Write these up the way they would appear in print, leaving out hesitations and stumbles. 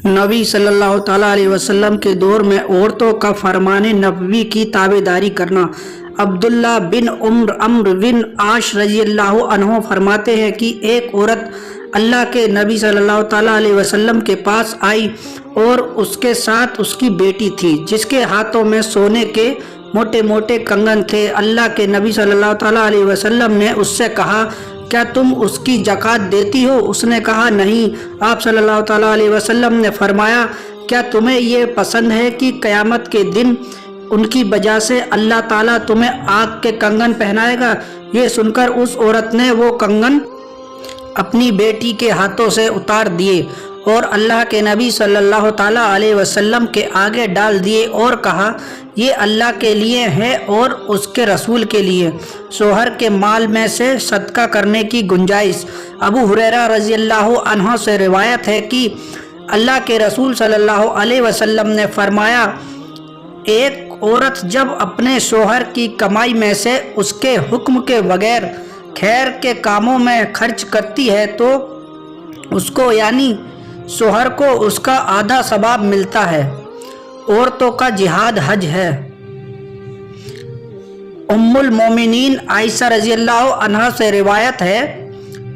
नबी सल्लल्लाहु ताला अलैहि वसल्लम के दौर में औरतों का फरमान नबवी की ताबेदारी करना। अब्दुल्ला बिन अम्र बिन आश रज़ियल्लाहु अन्हु फरमाते हैं कि एक औरत अल्लाह के नबी सल्लल्लाहु ताला अलैहि वसल्लम के पास आई और उसके साथ उसकी बेटी थी जिसके हाथों में सोने के मोटे मोटे कंगन थे। अल्लाह के नबी सल्लल्लाहु ताला अलैहि वसल्लम ने उससे कहा, क्या तुम उसकी ज़कात देती हो? उसने कहा, नहीं। आप सल्लल्लाहु ताला अलैहि वसल्लम ने फरमाया, क्या तुम्हें ये पसंद है कि क़यामत के दिन उनकी वजह से अल्लाह ताला तुम्हें आग के कंगन पहनाएगा? ये सुनकर उस औरत ने वो कंगन अपनी बेटी के हाथों से उतार दिए और अल्लाह के नबी सल्लल्लाहु ताला अलैहि वसल्लम के आगे डाल दिए और कहा, ये अल्लाह के लिए है और उसके रसूल के लिए। शोहर के माल में से सदका करने की गुंजाइश। अबू हुरैरा रज़ियल्लाहु अन्हु से रिवायत है कि अल्लाह के रसूल सल्लल्लाहु अलैहि वसल्लम ने फरमाया, एक औरत जब अपने शोहर की कमाई में से उसके हुक्म के बगैर खैर के कामों में खर्च करती है तो उसको यानी शोहर को उसका आधा सवाब मिलता है। औरतों का जिहाद हज है। उम्मुल मोमिनीन आयशा रज़ियल्लाहु अन्हा से रिवायत है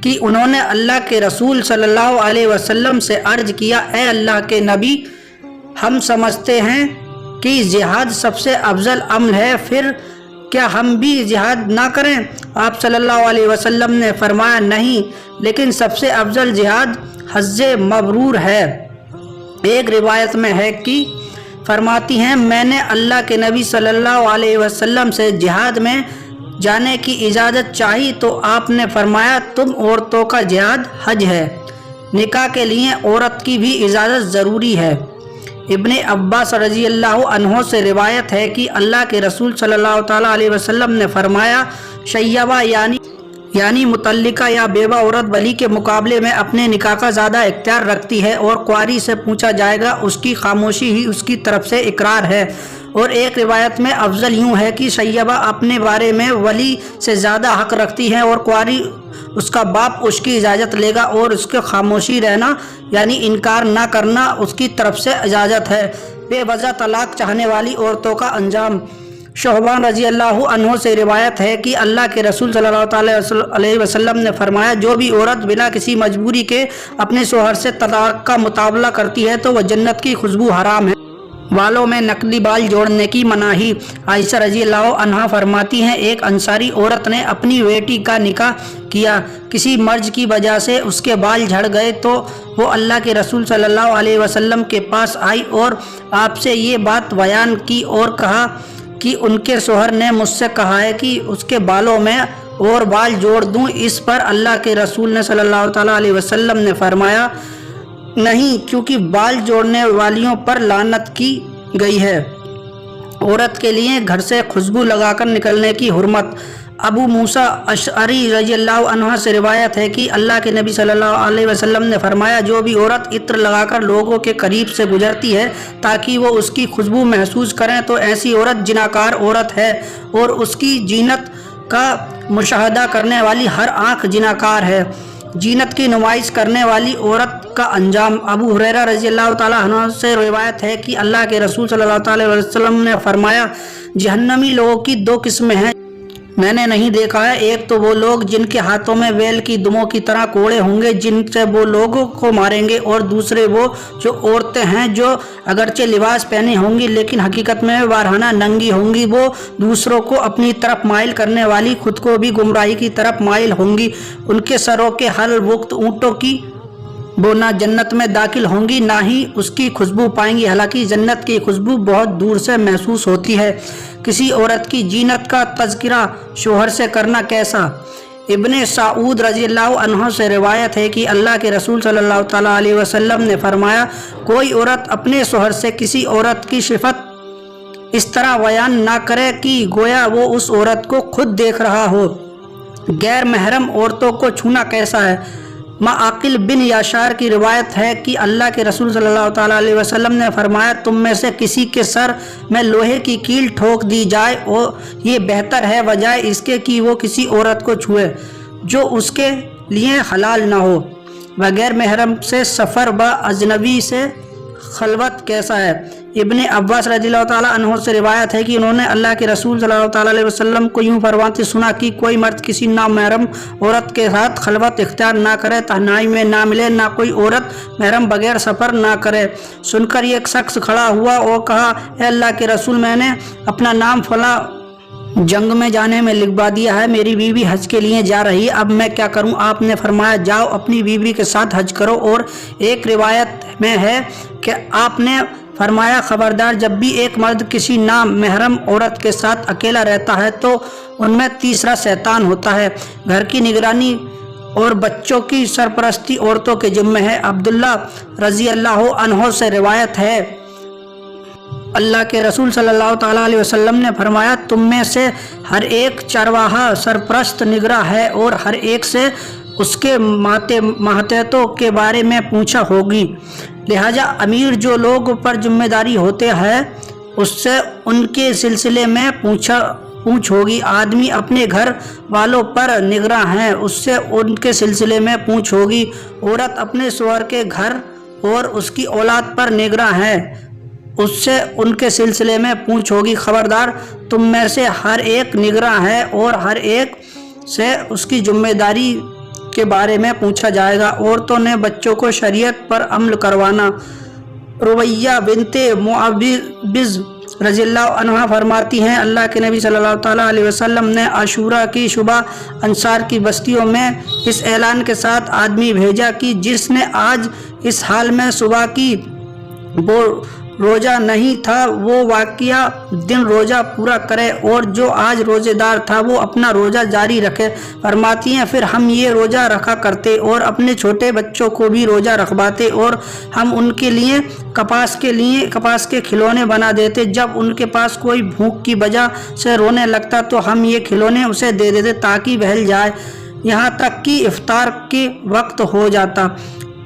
कि उन्होंने अल्लाह के रसूल सल्लल्लाहु अलैहि वसल्लम से अर्ज किया, ए अल्लाह के नबी, हम समझते हैं कि जिहाद सबसे अफजल अमल है, फिर क्या हम भी जिहाद ना करें? आप सल्लल्लाहु अलैहि वसल्लम ने फरमाया, नहीं, लेकिन सबसे अफजल जिहाद हज्जे मबरूर है। एक रिवायत में है कि फरमाती हैं, मैंने अल्लाह के नबी सल्लल्लाहु अलैहि वसल्लम से जिहाद में जाने की इजाज़त चाही तो आपने फरमाया, तुम औरतों का जिहाद हज है। निकाह के लिए औरत की भी इजाज़त ज़रूरी है। इब्ने अब्बास रज़ियल्लाहु अन्हु से रिवायत है कि अल्लाह के रसूल सल्लल्लाहु ताला अलैहि वसल्लम ने फरमाया, शय्यबा यानी मुतल्लिका या बेवा औरत वली के मुकाबले में अपने निकाह का ज़्यादा इख्तियार रखती है और क्वारी से पूछा जाएगा, उसकी खामोशी ही उसकी तरफ से इकरार है। और एक रिवायत में अफजल यूँ है कि शय्यबा अपने बारे में वली से ज़्यादा हक़ रखती है और क्वारी उसका बाप उसकी इजाज़त लेगा और उसके खामोशी रहना यानी इनकार ना करना उसकी तरफ से इजाज़त है। बेवजह तलाक चाहने वाली औरतों का अंजाम। शोहबान रज़ियल्लाहु अन्हु से रिवायत है कि अल्लाह के रसूल सल्लल्लाहु अलैहि वसल्लम ने फरमाया, जो भी औरत बिना किसी मजबूरी के अपने शोहर से तलाक का मुतावला करती है तो वह जन्नत की खुशबू हराम है। बालों में नकली बाल जोड़ने की मनाही। आयशा रज़ियल्लाहु अन्हा फरमाती हैं, एक अंसारी औरत ने अपनी बेटी का निकाह किया, किसी मर्ज की वजह से उसके बाल झड़ गए तो वो अल्लाह के रसूल सल्लल्लाहु अलैहि वसल्लम के पास आई और आपसे ये बात बयान की और कहा कि उनके शोहर ने मुझसे कहा है कि उसके बालों में और बाल जोड़ दूं। इस पर अल्लाह के रसूल ने सल्लल्लाहु ताला अलैहि वसल्लम ने फरमाया, नहीं, क्योंकि बाल जोड़ने वालियों पर लानत की गई है। औरत के लिए घर से खुशबू लगाकर निकलने की हुर्मत। अबू मूसा अशअरी रज़ियल्लाहु अन्हु से रिवायत है कि अल्लाह के नबी सल्लल्लाहु अलैहि वसल्लम ने फरमाया, जो भी औरत इत्र लगाकर लोगों के करीब से गुजरती है ताकि वो उसकी खुशबू महसूस करें तो ऐसी औरत जिनाकार औरत है और उसकी जीनत का मुशाहदा करने वाली हर आँख जिनाकार है। जीनत की नुमाइश करने वाली औरत का अंजाम। अबू हुरैरा रज़ियल्लाहु ताला अन्हु से रिवायत है कि अल्लाह के रसूल सल्लल्लाहु अलैहि वसल्लम ने फरमाया, जहन्नमी लोगों की दो किस्में हैं, मैंने नहीं देखा है। एक तो वो लोग जिनके हाथों में वेल की दुमों की तरह कोड़े होंगे जिनसे वो लोगों को मारेंगे, और दूसरे वो जो औरतें हैं जो अगरचे लिबास पहने होंगी लेकिन हकीकत में वारहाना नंगी होंगी। वो दूसरों को अपनी तरफ माइल करने वाली, खुद को भी गुमराही की तरफ माइल होंगी। उनके सरों के हल वक्त ऊँटों की वो ना जन्नत में दाखिल होंगी ना ही उसकी खुशबू पाएंगी। हालांकि जन्नत की खुशबू बहुत दूर से महसूस होती है। किसी औरत की जीनत का तज़किरा शोहर से करना कैसा। इब्ने सऊद रज़ियल्लाहु अन्हु से रिवायत है कि अल्लाह के रसूल सल्लल्लाहु ताला अलैहि वसल्लम ने फरमाया, कोई औरत अपने शोहर से किसी औरत की सिफत इस तरह बयान ना करे कि गोया वो उस औरत को खुद देख रहा हो। गैर महरम औरतों को छूना कैसा है। माकिल बिन याशार की रिवायत है कि अल्लाह के रसूल सल्लल्लाहु ताला अलैहि वसल्लम ने फरमाया, तुम में से किसी के सर में लोहे की कील ठोक दी जाए और ये बेहतर है बजाय इसके कि वो किसी औरत को छुए जो उसके लिए हलाल ना हो। बगैर महरम से सफ़र व अजनबी से खलवत कैसा है। इब्ने अब्बास रज़ियल्लाहु ताला अन्हु से रिवायत है कि उन्होंने अल्लाह के रसूल सल्लल्लाहु ताला अलैहि वसल्लम को यूँ फरमाते सुना कि कोई मर्द किसी नामहरम औरत के साथ खलवत इख्तियार ना करे, तन्हाई में ना मिले, ना कोई औरत महरम बगैर सफ़र ना करे। सुनकर एक शख्स खड़ा हुआ और कहा, ए अल्लाह के रसूल, मैंने अपना नाम फला जंग में जाने में लिखवा दिया है, मेरी बीवी हज के लिए जा रही है, अब मैं क्या करूं। आपने फरमाया, जाओ अपनी बीवी के साथ हज करो। और एक रिवायत में है कि आपने फरमाया, खबरदार, जब भी एक मर्द किसी नाम महरम औरत के साथ अकेला रहता है तो उनमें तीसरा शैतान होता है। घर की निगरानी और बच्चों की सरपरस्ती औरतों के जिम्मे है। अब्दुल्ला रज़ी अल्लाह अन्हु से रिवायत है, अल्लाह के रसूल सल्लल्लाहु ताला अलैहि वसल्लम ने फरमाया, तुम में से हर एक चरवाहा सरपरस्त निगरां है और हर एक से उसके मातहतों के बारे में पूछा होगी। लिहाजा अमीर जो लोग पर जिम्मेदारी होते हैं उससे उनके सिलसिले में पूछ होगी। आदमी अपने घर वालों पर निगरां है, उससे उनके सिलसिले में पूछ होगी। औरत अपने शौहर के घर और उसकी औलाद पर निगरां है, उससे उनके सिलसिले में पूछ होगी। खबरदार, तुम में से हर एक निगरां है और हर एक से उसकी जिम्मेदारी के बारे में पूछा जाएगा। औरतों ने बच्चों को शरीयत पर अमल करवाना। रुबैया बिनते मुअव्विज़ रज़ियल्लाहु अन्हा फरमाती हैं, अल्लाह के नबी सल्लल्लाहु ताला अलैहि वसल्लम ने आशूरा की सुबह अंसार की बस्तियों में इस ऐलान के साथ आदमी भेजा कि जिसने आज इस हाल में सुबह की वो रोज़ा नहीं था वो वाक़िया दिन रोज़ा पूरा करे, और जो आज रोज़ेदार था वो अपना रोज़ा जारी रखे। फरमाती हैं, फिर हम ये रोज़ा रखा करते और अपने छोटे बच्चों को भी रोज़ा रखवाते और हम उनके लिए कपास के खिलौने बना देते। जब उनके पास कोई भूख की वजह से रोने लगता तो हम ये खिलौने उसे दे देते ताकि बहल जाए, यहाँ तक कि इफ्तार के वक्त हो जाता।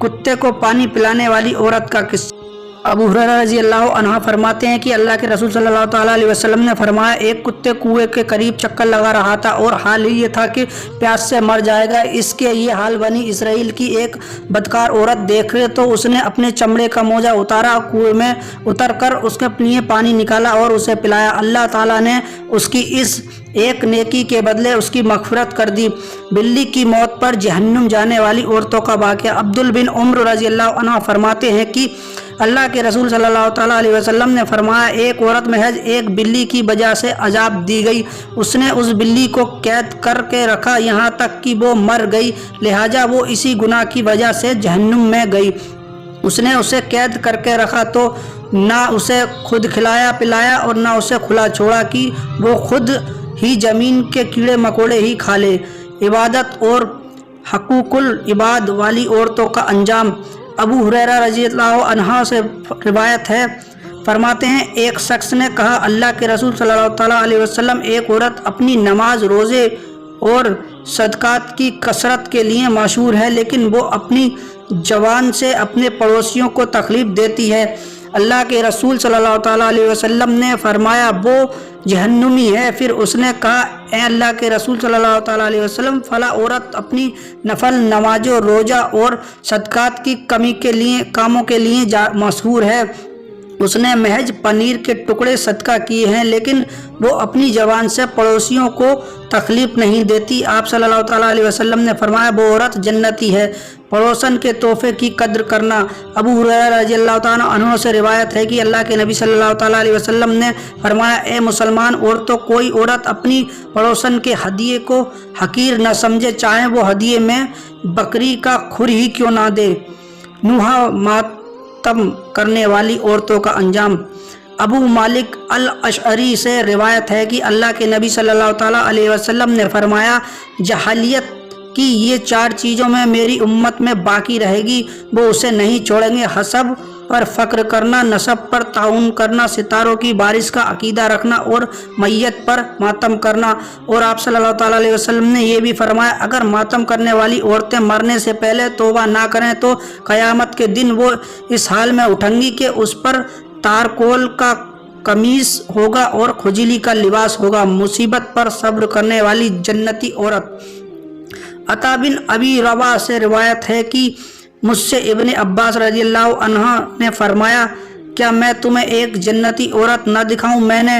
कुत्ते को पानी पिलाने वाली औरत का किस्सा। अबू हुरैरा रज़ी अल्लाह अन्हु फरमाते हैं कि अल्लाह के रसूल सल्लल्लाहु ताला अलैहि वसल्लम ने फरमाया, एक कुत्ते कुएं के करीब चक्कर लगा रहा था और हाल ही ये था कि प्यास से मर जाएगा। इसके ये हाल बनी इसराइल की एक बदकार औरत देख रहे तो उसने अपने चमड़े का मोजा उतारा, कुएं में उतर कर उसके लिए पानी निकाला और उसे पिलाया। अल्लाह ताला ने उसकी इस एक नेकी के बदले उसकी मग़फ़िरत कर दी। बिल्ली की मौत पर जहन्नुम जाने वाली औरतों का वाक़या। अब्दुल बिन उम्र रज़ी अल्लाह अन्हु फरमाते हैं कि अल्लाह के रसूल सल्लल्लाहु ताला अलैहि वसल्लम ने फरमाया, एक औरत महज एक बिल्ली की वजह से अजाब दी गई। उसने उस बिल्ली को कैद करके रखा यहाँ तक कि वो मर गई, लिहाजा वो इसी गुनाह की वजह से जहन्नुम में गई। उसने उसे कैद करके रखा तो ना उसे खुद खिलाया पिलाया और ना उसे खुला छोड़ा कि वो खुद ही ज़मीन के कीड़े मकोड़े ही खा ले। इबादत और हकूकुल इबाद वाली औरतों का अंजाम। अबू हुरैरा रज़ियल्लाहु अन्हु से रिवायत है, फरमाते हैं, एक शख्स ने कहा, अल्लाह के रसूल सल्लल्लाहु ताला अलैहि वसल्लम, एक औरत अपनी नमाज, रोज़े और सदक़ात की कसरत के लिए मशहूर है, लेकिन वो अपनी ज़बान से अपने पड़ोसियों को तकलीफ़ देती है। अल्लाह के रसूल सल्लल्लाहु ताला अलैहि वसल्लम ने फरमाया, वो जहन्नुमी है। फिर उसने कहा, ए अल्लाह के रसूल सल्लल्लाहु ताला अलैहि वसल्लम, फला औरत अपनी नफल नमाजों, रोज़ा और सदक़ात की कामों के लिए मशहूर है। उसने महज पनीर के टुकड़े सदका किए हैं, लेकिन वो अपनी ज़बान से पड़ोसियों को तकलीफ़ नहीं देती। आप सल्लल्लाहु ताला अलैहि वसल्लम ने फरमाया, वो औरत जन्नती है। पड़ोसन के तोहफे की कद्र करना। अबू हुरैरा रज़ियल्लाहु ताला अन्हु से रिवायत है कि अल्लाह के नबी सल्लल्लाहु ताला अलैहि वसल्लम ने फरमाया, ए मुसलमान औरतों, कोई औरत अपनी पड़ोसन के हदिये को हकीर न समझे, चाहे वो हदिये में बकरी का खुर ही क्यों ना दे। नूहा मातम करने वाली औरतों का अंजाम। अबू मालिक अल अशअरी से रिवायत है कि अल्लाह के नबी सल्लल्लाहु ताला अलैहि वसल्लम ने फरमाया, जहालियत कि ये 4 चीज़ों में मेरी उम्मत में बाकी रहेगी, वो उसे नहीं छोड़ेंगे। हसब पर फ़क्र करना, नसब पर ताउन करना, सितारों की बारिश का अकीदा रखना और मैयत पर मातम करना। और आप सल्लल्लाहु ताला अलैहि वसल्लम ने यह भी फरमाया, अगर मातम करने वाली औरतें मरने से पहले तौबा ना करें तो क़यामत के दिन वो इस हाल में उठेंगी कि उस पर तारकोल का कमीज़ होगा और खुजली का लिबास होगा। मुसीबत पर सब्र करने वाली जन्नती औरत। अता बिन अबी रवा से रिवायत है कि مجھ سے ابن عباس رضی اللہ عنہ نے فرمایا کیا میں تمہیں ایک جنتی عورت نہ دکھاؤں؟ میں نے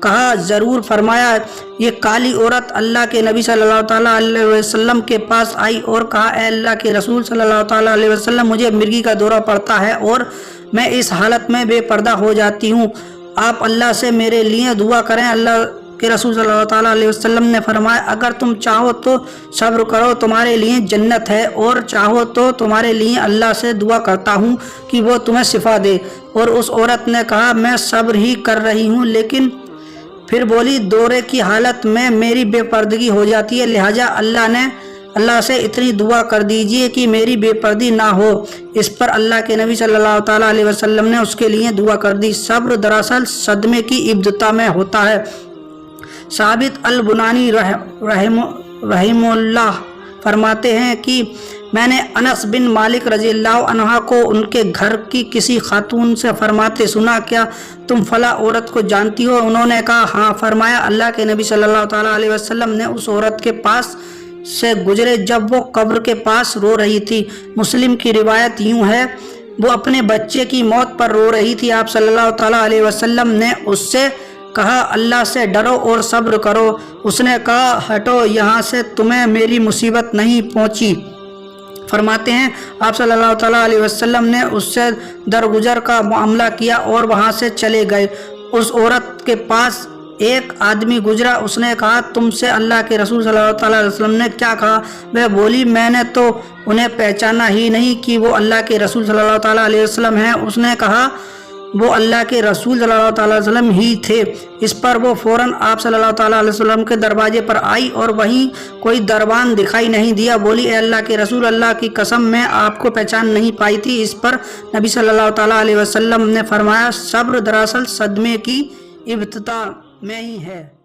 کہا ضرور۔ فرمایا یہ کالی عورت اللہ کے نبی صلی اللہ تعالیٰ علیہ وسلم کے پاس آئی اور کہا اے اللہ کے رسول صلی اللہ تعالیٰ علیہ وسلم مجھے مرگی کا دورہ پڑتا ہے اور میں اس حالت میں بے پردہ ہو جاتی ہوں، آپ اللہ سے میرے لیے دعا کریں۔ اللہ کے رسول صلی اللہ تعالیٰ علیہ وسلم نے فرمایا اگر تم چاہو تو صبر کرو، تمہارے لیے جنت ہے، اور چاہو تو تمہارے لیے اللہ سے دعا کرتا ہوں کہ وہ تمہیں شفا دے۔ اور اس عورت نے کہا میں صبر ہی کر رہی ہوں، لیکن پھر بولی دورے کی حالت میں میری بے پردگی ہو جاتی ہے، لہٰذا اللہ سے اتنی دعا کر دیجئے کہ میری بے پردی نہ ہو۔ اس پر اللہ کے نبی صلی اللہ تعالیٰ علیہ وسلم نے اس کے لیے دعا کر دی۔ صبر دراصل صدمے کی ابتدا میں ہوتا ہے۔ ثابت البنانی رحمہ اللہ فرماتے ہیں کہ میں نے انس بن مالک رضی اللہ عنہ کو ان کے گھر کی کسی خاتون سے فرماتے سنا کیا تم فلاں عورت کو جانتی ہو؟ انہوں نے کہا ہاں۔ فرمایا اللہ کے نبی صلی اللہ تعالیٰ علیہ وسلم نے اس عورت کے پاس سے گزرے جب وہ قبر کے پاس رو رہی تھی۔ مسلم کی روایت یوں ہے وہ اپنے بچے کی موت پر رو رہی تھی، آپ صلی اللہ تعالیٰ علیہ وسلم نے اس سے کہا اللہ سے ڈرو اور صبر کرو۔ اس نے کہا ہٹو یہاں سے، تمہیں میری مصیبت نہیں پہنچی۔ فرماتے ہیں آپ صلی اللہ تعالیٰ علیہ وسلم نے اس سے درگزر کا معاملہ کیا اور وہاں سے چلے گئے۔ اس عورت کے پاس ایک آدمی گزرا، اس نے کہا تم سے اللہ کے رسول صلی اللہ تعالیٰ علیہ وسلم نے کیا کہا؟ وہ بولی میں نے تو انہیں پہچانا ہی نہیں کہ وہ اللہ کے رسول صلی اللہ تعالیٰ علیہ وسلم ہیں۔ اس نے کہا وہ اللہ کے رسول صلی اللہ تعالیٰ علیہ وسلم ہی تھے۔ اس پر وہ فوراً آپ صلی اللہ تعالیٰ علیہ وسلم کے دروازے پر آئی اور وہیں کوئی دربان دکھائی نہیں دیا۔ بولی اے اللہ کے رسول، اللہ کی قسم میں آپ کو پہچان نہیں پائی تھی۔ اس پر نبی صلی اللہ تعالیٰ علیہ وسلم نے فرمایا صبر دراصل صدمے کی ابتدا میں ہی ہے۔